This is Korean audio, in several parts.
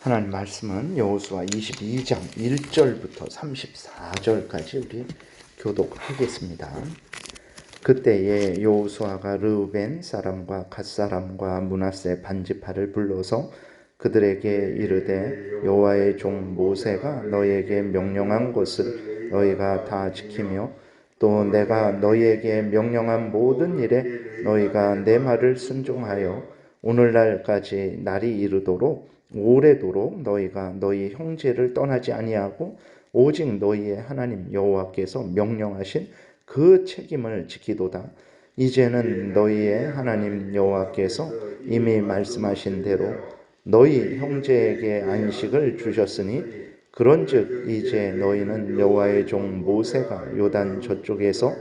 하나님 말씀은 여호수아 22장 1절부터 34절까지 우리 교독하겠습니다. 그때에 여호수아가 르우벤 사람과 갓 사람과 므낫세 반지파를 불러서 그들에게 이르되 여호와의 종 모세가 너희에게 명령한 것을 너희가 다 지키며 또 내가 너희에게 명령한 모든 일에 너희가 내 말을 순종하여 오늘날까지 날이 이르도록 오래도록 너희가 너희 형제를 떠나지 아니하고 오직 너희의 하나님 여호와께서 명령하신 그 책임을 지키도다. 이제는 너희의 하나님 여호와께서 이미 말씀하신 대로 너희 형제에게 안식을 주셨으니 그런즉 이제 너희는 여호와의 종 모세가 요단 저쪽에서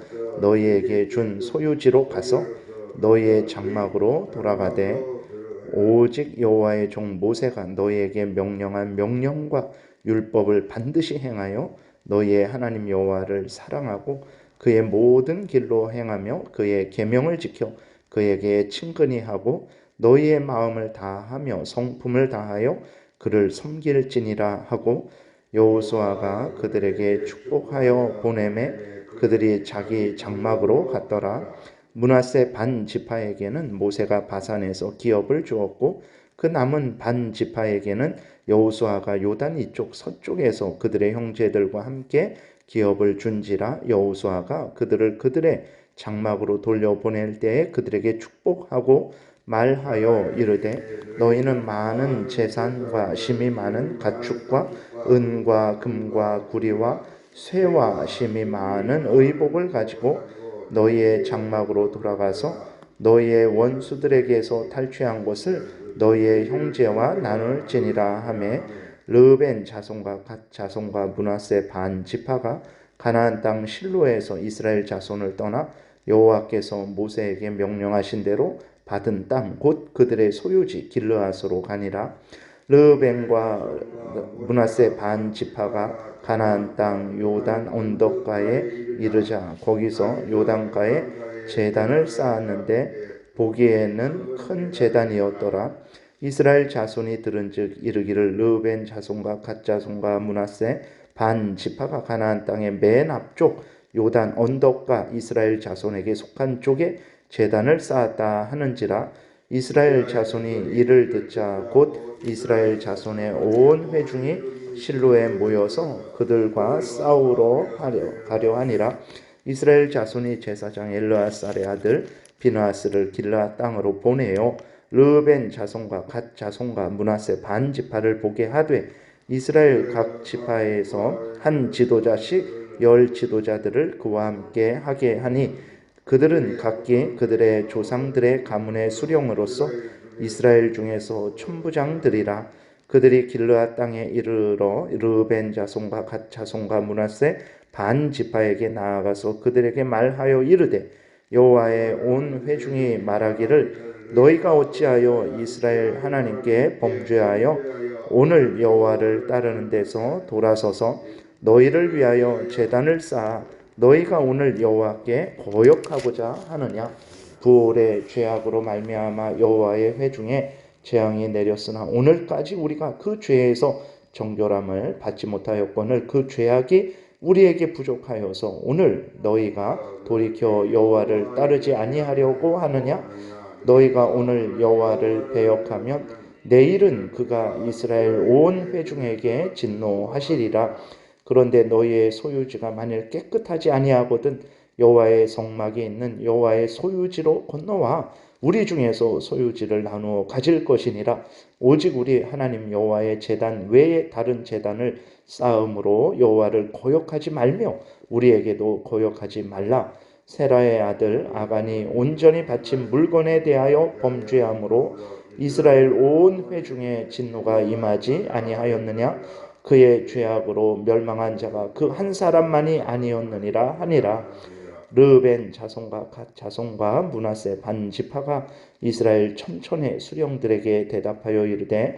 너희에게 준 소유지로 가서 너희의 장막으로 돌아가되 오직 여호와의 종 모세가 너희에게 명령한 명령과 율법을 반드시 행하여 너희의 하나님 여호와를 사랑하고 그의 모든 길로 행하며 그의 계명을 지켜 그에게 친근히 하고 너희의 마음을 다하며 성품을 다하여 그를 섬길지니라 하고 여호수아가 그들에게 축복하여 보내매 그들이 자기 장막으로 갔더라. 므낫세 반 지파에게는 모세가 바산에서 기업을 주었고 그 남은 반 지파에게는 여호수아가 요단 이쪽 서쪽에서 그들의 형제들과 함께 기업을 준지라. 여호수아가 그들을 그들의 장막으로 돌려보낼 때에 그들에게 축복하고 말하여 이르되 너희는 많은 재산과 심이 많은 가축과 은과 금과 구리와 쇠와 심이 많은 의복을 가지고 너희의 장막으로 돌아가서 너희의 원수들에게서 탈취한 것을 너희의 형제와 나눌지니라 하매 르우벤 자손과 갓 자손과 므낫세 반 지파가 가나안 땅 실로에서 이스라엘 자손을 떠나 여호와께서 모세에게 명령하신 대로 받은 땅 곧 그들의 소유지 길르앗으로 가니라. 르우벤과 므낫세 반 지파가 가나안 땅 요단 언덕가에 이르자 거기서 요단가에 제단을 쌓았는데 보기에는 큰 제단이었더라. 이스라엘 자손이 들은즉 이르기를 르우벤 자손과 갓 자손과 므낫세 반 지파가 가나안 땅의 맨 앞쪽 요단 언덕가 이스라엘 자손에게 속한 쪽에 제단을 쌓았다 하는지라. 이스라엘 자손이 이를 듣자 곧 이스라엘 자손의 온 회중이 실로에 모여서 그들과 싸우러 가려 하니라. 이스라엘 자손이 제사장 엘르아살의 아들 비느하스를 길르앗 땅으로 보내어 르우벤 자손과 갓 자손과 므낫세 반 지파를 보게 하되 이스라엘 각 지파에서 한 지도자씩 10 지도자들을 그와 함께 하게 하니 그들은 각기 그들의 조상들의 가문의 수령으로서 이스라엘 중에서 천부장들이라. 그들이 길르앗 땅에 이르러 르우벤 자손과 갓 자손과 므낫세 반 지파에게 나아가서 그들에게 말하여 이르되 여호와의 온 회중이 말하기를 너희가 어찌하여 이스라엘 하나님께 범죄하여 오늘 여호와를 따르는 데서 돌아서서 너희를 위하여 제단을 쌓아 너희가 오늘 여호와께 거역하고자 하느냐. 부올의 죄악으로 말미암아 여호와의 회중에 재앙이 내렸으나 오늘까지 우리가 그 죄에서 정결함을 받지 못하였거늘 그 죄악이 우리에게 부족하여서 오늘 너희가 돌이켜 여호와를 따르지 아니하려고 하느냐. 너희가 오늘 여호와를 배역하면 내일은 그가 이스라엘 온 회중에게 진노하시리라. 그런데 너희의 소유지가 만일 깨끗하지 아니하거든 여호와의 성막이 있는 여호와의 소유지로 건너와 우리 중에서 소유지를 나누어 가질 것이니라. 오직 우리 하나님 여호와의 제단 외에 다른 제단을 쌓음으로 여호와를 거역하지 말며 우리에게도 거역하지 말라. 세라의 아들 아간이 온전히 바친 물건에 대하여 범죄함으로 이스라엘 온 회중에 진노가 임하지 아니하였느냐. 그의 죄악으로 멸망한 자가 그 한 사람만이 아니었느니라 하니라. 르우벤 자손과 갓 자손과 므낫세 반 지파가 이스라엘 천천의 수령들에게 대답하여 이르되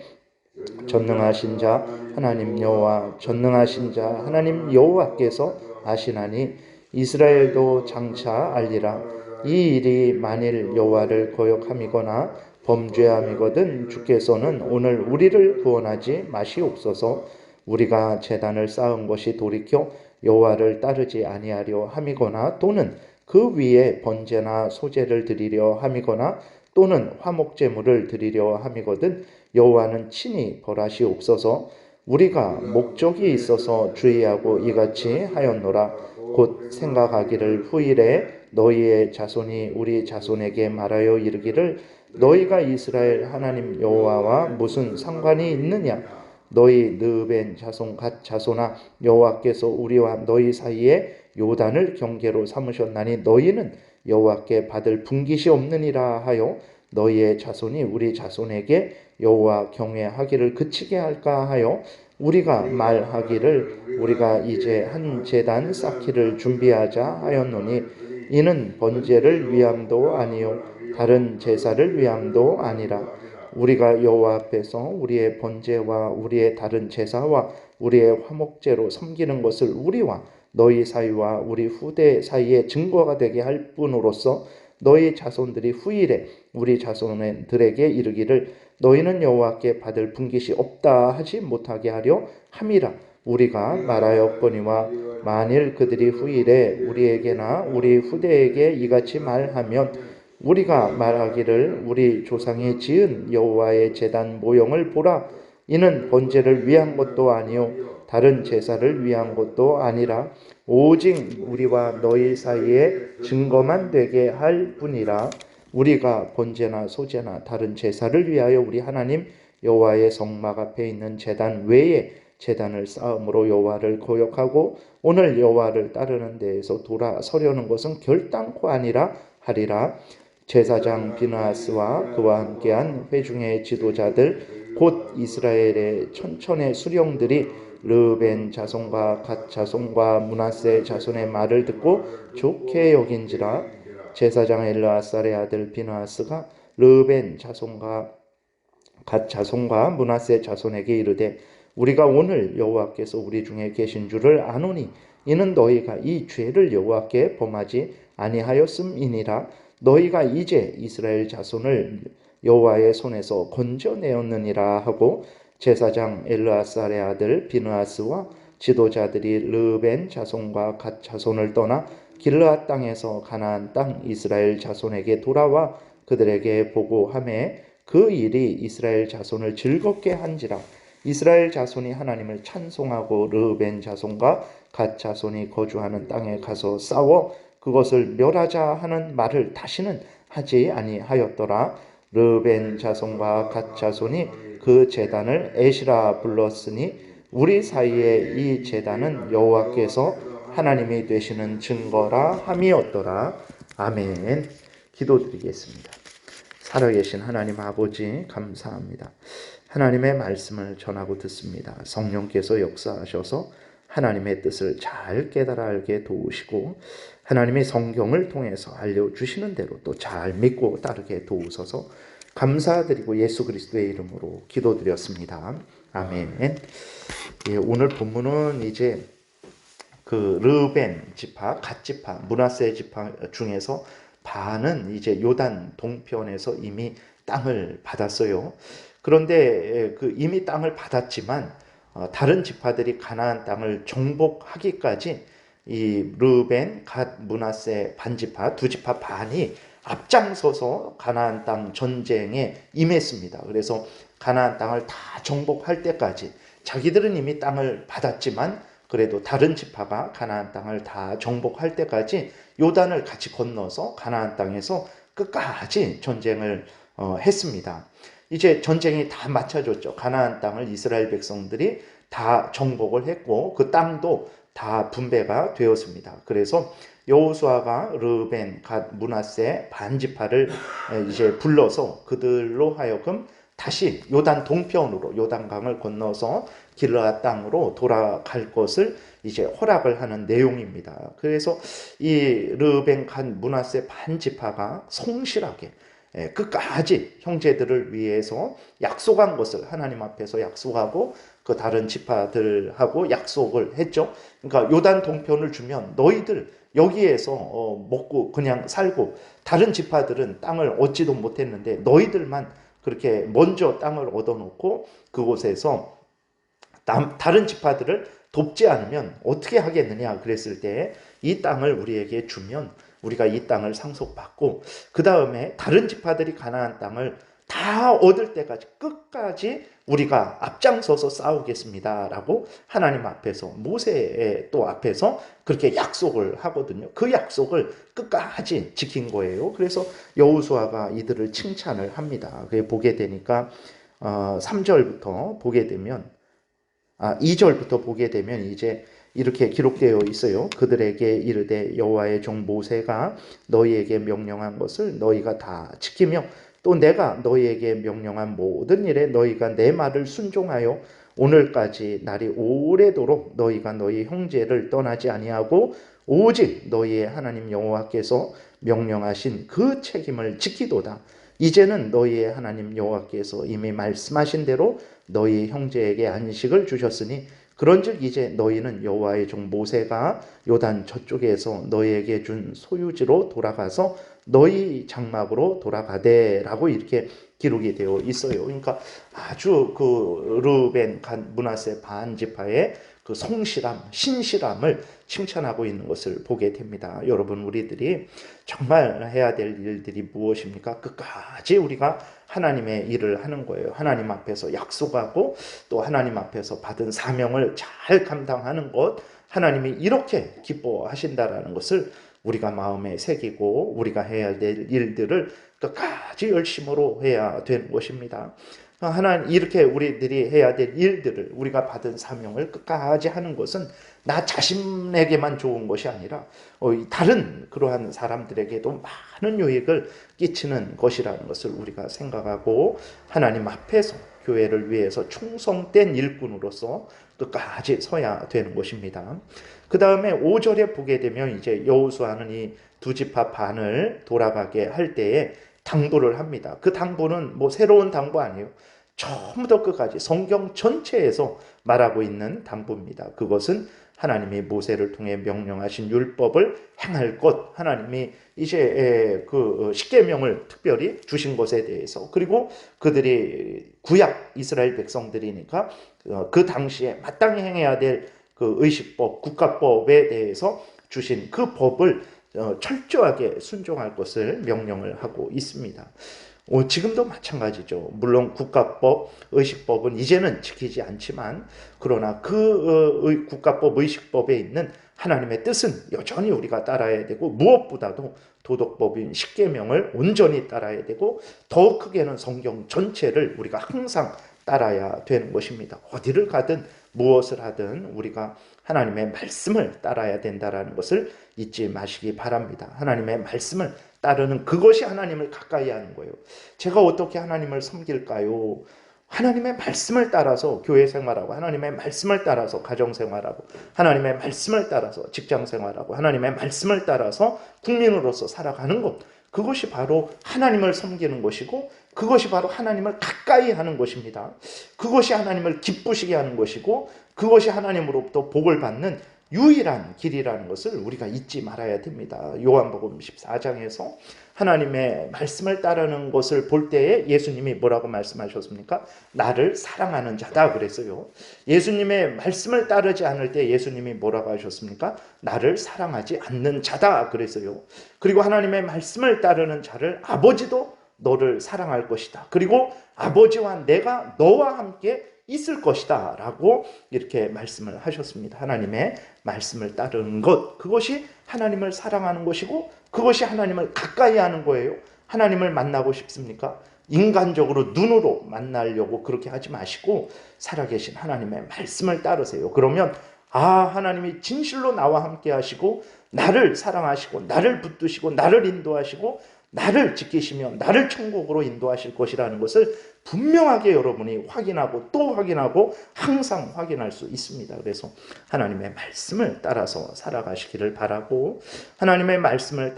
전능하신 자 하나님 여호와 전능하신 자 하나님 여호와께서 아시나니 이스라엘도 장차 알리라. 이 일이 만일 여호와를 거역함이거나 범죄함이거든 주께서는 오늘 우리를 구원하지 마시옵소서. 우리가 제단을 쌓은 것이 돌이켜 여호와를 따르지 아니하려 함이거나 또는 그 위에 번제나 소제를 드리려 함이거나 또는 화목제물을 드리려 함이거든 여호와는 친히 벌하시옵소서. 우리가 목적이 있어서 주의하고 이같이 하였노라. 곧 생각하기를 후일에 너희의 자손이 우리 자손에게 말하여 이르기를 너희가 이스라엘 하나님 여호와와 무슨 상관이 있느냐. 너희 르벤 자손 갓 자손아 여호와께서 우리와 너희 사이에 요단을 경계로 삼으셨나니 너희는 여호와께 받을 분깃이 없느니라 하여 너희의 자손이 우리 자손에게 여호와 경외하기를 그치게 할까 하여 우리가 말하기를 우리가 이제 한 제단 쌓기를 준비하자 하였노니 이는 번제를 위함도 아니요 다른 제사를 위함도 아니라 우리가 여호와 앞에서 우리의 번제와 우리의 다른 제사와 우리의 화목제로 섬기는 것을 우리와 너희 사이와 우리 후대 사이에 증거가 되게 할 뿐으로써 너희 자손들이 후일에 우리 자손들에게 이르기를 너희는 여호와께 받을 분깃이 없다 하지 못하게 하려 함이라. 우리가 말하였거니와 만일 그들이 후일에 우리에게나 우리 후대에게 이같이 말하면 우리가 말하기를 우리 조상이 지은 여호와의 제단 모형을 보라. 이는 번제를 위한 것도 아니요 다른 제사를 위한 것도 아니라 오직 우리와 너희 사이에 증거만 되게 할 뿐이라. 우리가 번제나 소제나 다른 제사를 위하여 우리 하나님 여호와의 성막 앞에 있는 제단 외에 제단을 쌓음으로 여호와를 거역하고 오늘 여호와를 따르는 데에서 돌아서려는 것은 결단코 아니라 하리라. 제사장 비느하스와 그와 함께한 회중의 지도자들 곧 이스라엘의 천천의 수령들이 르벤 자손과 갓 자손과 므낫세 자손의 말을 듣고 좋게 여긴지라. 제사장 엘르아살의 아들 비느하스가 르벤 자손과 갓 자손과 므낫세 자손에게 이르되 우리가 오늘 여호와께서 우리 중에 계신 줄을 아노니 이는 너희가 이 죄를 여호와께 범하지 아니하였음이니라. 너희가 이제 이스라엘 자손을 여호와의 손에서 건져내었느니라 하고 제사장 엘르아살의 아들 비느하스와 지도자들이 르벤 자손과 갓 자손을 떠나 길르앗 땅에서 가나안 땅 이스라엘 자손에게 돌아와 그들에게 보고하매 그 일이 이스라엘 자손을 즐겁게 한지라. 이스라엘 자손이 하나님을 찬송하고 르벤 자손과 갓 자손이 거주하는 땅에 가서 싸워 그것을 멸하자 하는 말을 다시는 하지 아니하였더라. 르벤 자손과 갓 자손이 그 제단을 에시라 불렀으니 우리 사이에 이 제단은 여호와께서 하나님이 되시는 증거라 함이었더라. 아멘. 기도드리겠습니다. 살아계신 하나님 아버지 감사합니다. 하나님의 말씀을 전하고 듣습니다. 성령께서 역사하셔서 하나님의 뜻을 잘 깨달아 알게 도우시고 하나님이 성경을 통해서 알려주시는 대로 또 잘 믿고 따르게 도우소서. 감사드리고 예수 그리스도의 이름으로 기도드렸습니다. 아멘. 예, 오늘 본문은 이제 그 르벤 지파, 갓 지파, 므낫세 지파 중에서 반은 이제 요단 동편에서 이미 땅을 받았어요. 그런데 그 이미 땅을 받았지만 다른 지파들이 가나안 땅을 정복하기까지 이 르벤, 갓, 므낫세 반지파, 두 지파 반이 앞장서서 가나안 땅 전쟁에 임했습니다. 그래서 가나안 땅을 다 정복할 때까지 자기들은 이미 땅을 받았지만 그래도 다른 지파가 가나안 땅을 다 정복할 때까지 요단을 같이 건너서 가나안 땅에서 끝까지 전쟁을 했습니다. 이제 전쟁이 다 마쳐졌죠. 가나안 땅을 이스라엘 백성들이 다 정복을 했고 그 땅도 다 분배가 되었습니다. 그래서 여호수아가 르벤, 갓, 므낫세 반지파를 이제 불러서 그들로 하여금 다시 요단 동편으로 요단강을 건너서 길르앗 땅으로 돌아갈 것을 이제 허락을 하는 내용입니다. 그래서 이 르벤, 갓, 므낫세 반지파가 성실하게 끝까지 형제들을 위해서 약속한 것을 하나님 앞에서 약속하고 그 다른 지파들하고 약속을 했죠. 그러니까 요단 동편을 주면 너희들 여기에서 먹고 그냥 살고 다른 지파들은 땅을 얻지도 못했는데 너희들만 그렇게 먼저 땅을 얻어놓고 그곳에서 다른 지파들을 돕지 않으면 어떻게 하겠느냐 그랬을 때 이 땅을 우리에게 주면 우리가 이 땅을 상속받고 그 다음에 다른 지파들이 가나안 땅을 다 얻을 때까지 끝까지 우리가 앞장서서 싸우겠습니다 라고 하나님 앞에서 모세의 또 앞에서 그렇게 약속을 하거든요. 그 약속을 끝까지 지킨 거예요. 그래서 여호수아가 이들을 칭찬을 합니다. 그게 보게 되니까 3절부터 보게 되면 2절부터 보게 되면 이제 이렇게 기록되어 있어요. 그들에게 이르되 여호와의 종 모세가 너희에게 명령한 것을 너희가 다 지키며 또 내가 너희에게 명령한 모든 일에 너희가 내 말을 순종하여 오늘까지 날이 오래도록 너희가 너희 형제를 떠나지 아니하고 오직 너희의 하나님 여호와께서 명령하신 그 책임을 지키도다. 이제는 너희의 하나님 여호와께서 이미 말씀하신 대로 너희 형제에게 안식을 주셨으니 그런즉 이제 너희는 여호와의 종 모세가 요단 저쪽에서 너희에게 준 소유지로 돌아가서 너희 장막으로 돌아가되라고 이렇게 기록이 되어 있어요. 그러니까 아주 그 르벤, 므낫세 반지파의 그 성실함, 신실함을 칭찬하고 있는 것을 보게 됩니다. 여러분, 우리들이 정말 해야 될 일들이 무엇입니까? 끝까지 우리가 하나님의 일을 하는 거예요. 하나님 앞에서 약속하고 또 하나님 앞에서 받은 사명을 잘 감당하는 것, 하나님이 이렇게 기뻐하신다라는 것을 우리가 마음에 새기고 우리가 해야 될 일들을 끝까지 열심으로 해야 되는 것입니다. 하나님, 이렇게 우리들이 해야 될 일들을, 우리가 받은 사명을 끝까지 하는 것은 나 자신에게만 좋은 것이 아니라 다른 그러한 사람들에게도 많은 유익을 끼치는 것이라는 것을 우리가 생각하고 하나님 앞에서 교회를 위해서 충성된 일꾼으로서 끝까지 서야 되는 것입니다. 그 다음에 5절에 보게 되면 이제 여호수아는 이 두 지파 반을 돌아가게 할 때에 당부를 합니다. 그 당부는 뭐 새로운 당부 아니에요. 처음부터 끝까지 성경 전체에서 말하고 있는 당부입니다. 그것은 하나님이 모세를 통해 명령하신 율법을 행할 것, 하나님이 이제 그 십계명을 특별히 주신 것에 대해서, 그리고 그들이 구약 이스라엘 백성들이니까 그 당시에 마땅히 행해야 될 그 의식법, 국가법에 대해서 주신 그 법을 철저하게 순종할 것을 명령을 하고 있습니다. 지금도 마찬가지죠. 물론 국가법, 의식법은 이제는 지키지 않지만 그러나 그 국가법, 의식법에 있는 하나님의 뜻은 여전히 우리가 따라야 되고 무엇보다도 도덕법인 십계명을 온전히 따라야 되고 더 크게는 성경 전체를 우리가 항상 따라야 되는 것입니다. 어디를 가든 무엇을 하든 우리가 하나님의 말씀을 따라야 된다는 것을 잊지 마시기 바랍니다. 하나님의 말씀을 따르는 그것이 하나님을 가까이 하는 거예요. 제가 어떻게 하나님을 섬길까요? 하나님의 말씀을 따라서 교회 생활하고, 하나님의 말씀을 따라서 가정 생활하고, 하나님의 말씀을 따라서 직장 생활하고, 하나님의 말씀을 따라서 국민으로서 살아가는 것, 그것이 바로 하나님을 섬기는 것이고 그것이 바로 하나님을 가까이 하는 것입니다. 그것이 하나님을 기쁘시게 하는 것이고 그것이 하나님으로부터 복을 받는 유일한 길이라는 것을 우리가 잊지 말아야 됩니다. 요한복음 14장에서 하나님의 말씀을 따르는 것을 볼 때에 예수님이 뭐라고 말씀하셨습니까? 나를 사랑하는 자다 그랬어요. 예수님의 말씀을 따르지 않을 때 예수님이 뭐라고 하셨습니까? 나를 사랑하지 않는 자다 그랬어요. 그리고 하나님의 말씀을 따르는 자를 아버지도 너를 사랑할 것이다. 그리고 아버지와 내가 너와 함께 있을 것이다 라고 이렇게 말씀을 하셨습니다. 하나님의 말씀을 따르는 것, 그것이 하나님을 사랑하는 것이고 그것이 하나님을 가까이 하는 거예요. 하나님을 만나고 싶습니까? 인간적으로 눈으로 만나려고 그렇게 하지 마시고 살아계신 하나님의 말씀을 따르세요. 그러면 하나님이 진실로 나와 함께 하시고 나를 사랑하시고 나를 붙드시고 나를 인도하시고 나를 지키시며 나를 천국으로 인도하실 것이라는 것을 분명하게 여러분이 확인하고 또 확인하고 항상 확인할 수 있습니다. 그래서 하나님의 말씀을 따라서 살아가시기를 바라고, 하나님의 말씀을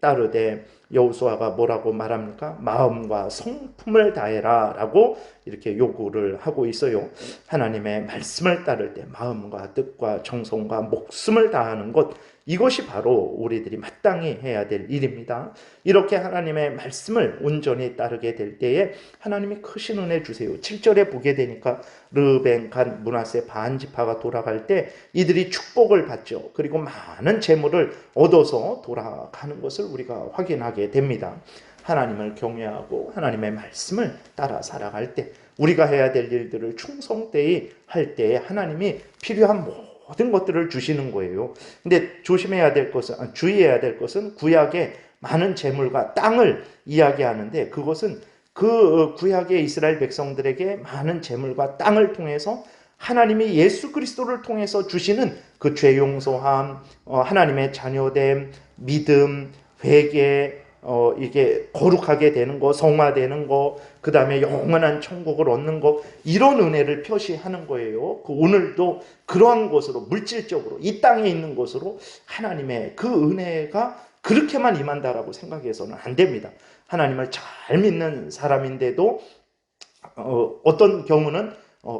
따르되 여호수아가 뭐라고 말합니까? 마음과 성품을 다해라 라고 이렇게 요구를 하고 있어요. 하나님의 말씀을 따를 때 마음과 뜻과 정성과 목숨을 다하는 것, 이것이 바로 우리들이 마땅히 해야 될 일입니다. 이렇게 하나님의 말씀을 온전히 따르게 될 때에 하나님이 크신 은혜 주세요. 7절에 보게 되니까 르벤, 갓, 므낫세 반지파가 돌아갈 때 이들이 축복을 받죠. 그리고 많은 재물을 얻어서 돌아가는 것을 우리가 확인하게 됩니다. 하나님을 경외하고 하나님의 말씀을 따라 살아갈 때, 우리가 해야 될 일들을 충성되이 할 때에 하나님이 필요한 모든 것들을 주시는 거예요. 근데 조심해야 될 것은, 주의해야 될 것은 구약의 많은 재물과 땅을 이야기하는데, 그것은 그 구약의 이스라엘 백성들에게 많은 재물과 땅을 통해서 하나님이 예수 그리스도를 통해서 주시는 그 죄 용서함, 하나님의 자녀됨, 믿음, 회개, 이게 거룩하게 되는 거, 성화되는 거, 그 다음에 영원한 천국을 얻는 거, 이런 은혜를 표시하는 거예요. 오늘도 그러한 것으로, 물질적으로 이 땅에 있는 것으로 하나님의 그 은혜가 그렇게만 임한다라고 생각해서는 안 됩니다. 하나님을 잘 믿는 사람인데도 어떤 경우는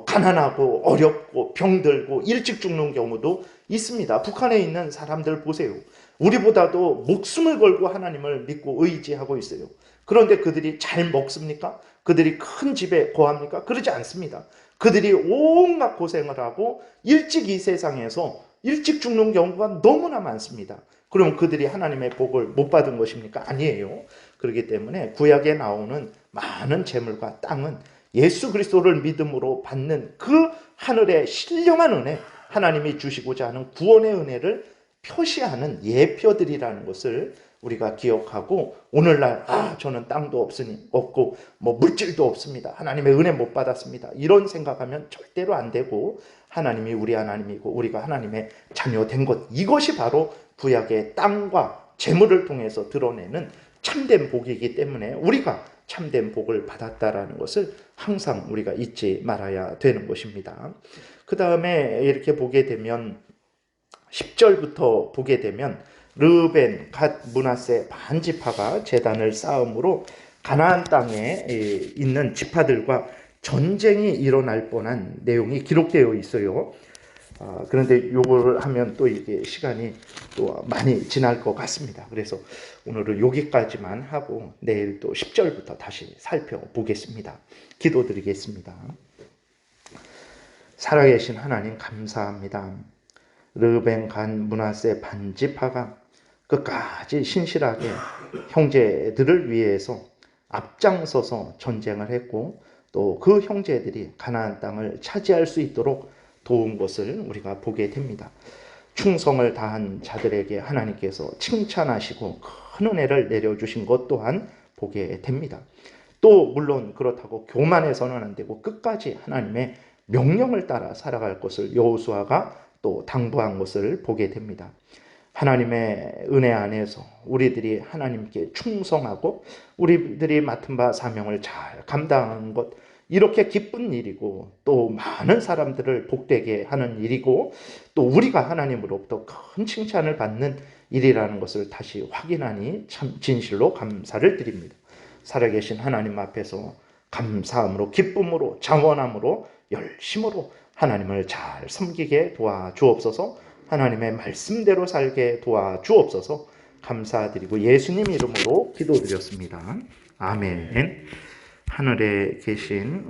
가난하고 어렵고 병들고 일찍 죽는 경우도 있습니다. 북한에 있는 사람들 보세요. 우리보다도 목숨을 걸고 하나님을 믿고 의지하고 있어요. 그런데 그들이 잘 먹습니까? 그들이 큰 집에 거합니까? 그러지 않습니다. 그들이 온갖 고생을 하고 일찍 이 세상에서 일찍 죽는 경우가 너무나 많습니다. 그럼 그들이 하나님의 복을 못 받은 것입니까? 아니에요. 그렇기 때문에 구약에 나오는 많은 재물과 땅은 예수 그리스도를 믿음으로 받는 그 하늘의 신령한 은혜, 하나님이 주시고자 하는 구원의 은혜를 표시하는 예표들이라는 것을 우리가 기억하고, 오늘날 저는 땅도 없고 뭐 물질도 없습니다, 하나님의 은혜 못 받았습니다, 이런 생각하면 절대로 안 되고, 하나님이 우리 하나님이고 우리가 하나님의 자녀된 것, 이것이 바로 구약의 땅과 재물을 통해서 드러내는 참된 복이기 때문에 우리가 참된 복을 받았다라는 것을 항상 우리가 잊지 말아야 되는 것입니다. 그 다음에 이렇게 보게 되면 10절부터 보게 되면 르벤, 갓, 므낫세 반지파가 제단을 쌓음으로 가나안 땅에 있는 지파들과 전쟁이 일어날 뻔한 내용이 기록되어 있어요. 그런데 이걸 하면 또 이게 시간이 또 많이 지날 것 같습니다. 그래서 오늘은 여기까지만 하고 내일 또 10절부터 다시 살펴보겠습니다. 기도드리겠습니다. 살아계신 하나님 감사합니다. 르벤, 갓, 므낫세 반지파가 끝까지 신실하게 형제들을 위해서 앞장서서 전쟁을 했고, 또 그 형제들이 가나안 땅을 차지할 수 있도록 도운 것을 우리가 보게 됩니다. 충성을 다한 자들에게 하나님께서 칭찬하시고 큰 은혜를 내려주신 것 또한 보게 됩니다. 또 물론 그렇다고 교만해서는 안 되고 끝까지 하나님의 명령을 따라 살아갈 것을 여호수아가 또 당부한 것을 보게 됩니다. 하나님의 은혜 안에서 우리들이 하나님께 충성하고 우리들이 맡은 바 사명을 잘 감당하는 것, 이렇게 기쁜 일이고 또 많은 사람들을 복되게 하는 일이고 또 우리가 하나님으로부터 큰 칭찬을 받는 일이라는 것을 다시 확인하니 참 진실로 감사를 드립니다. 살아계신 하나님 앞에서 감사함으로, 기쁨으로, 장원함으로, 열심으로 하나님을 잘 섬기게 도와주옵소서. 하나님의 말씀대로 살게 도와주옵소서. 감사드리고 예수님 이름으로 기도드렸습니다. 아멘. 하늘에 계신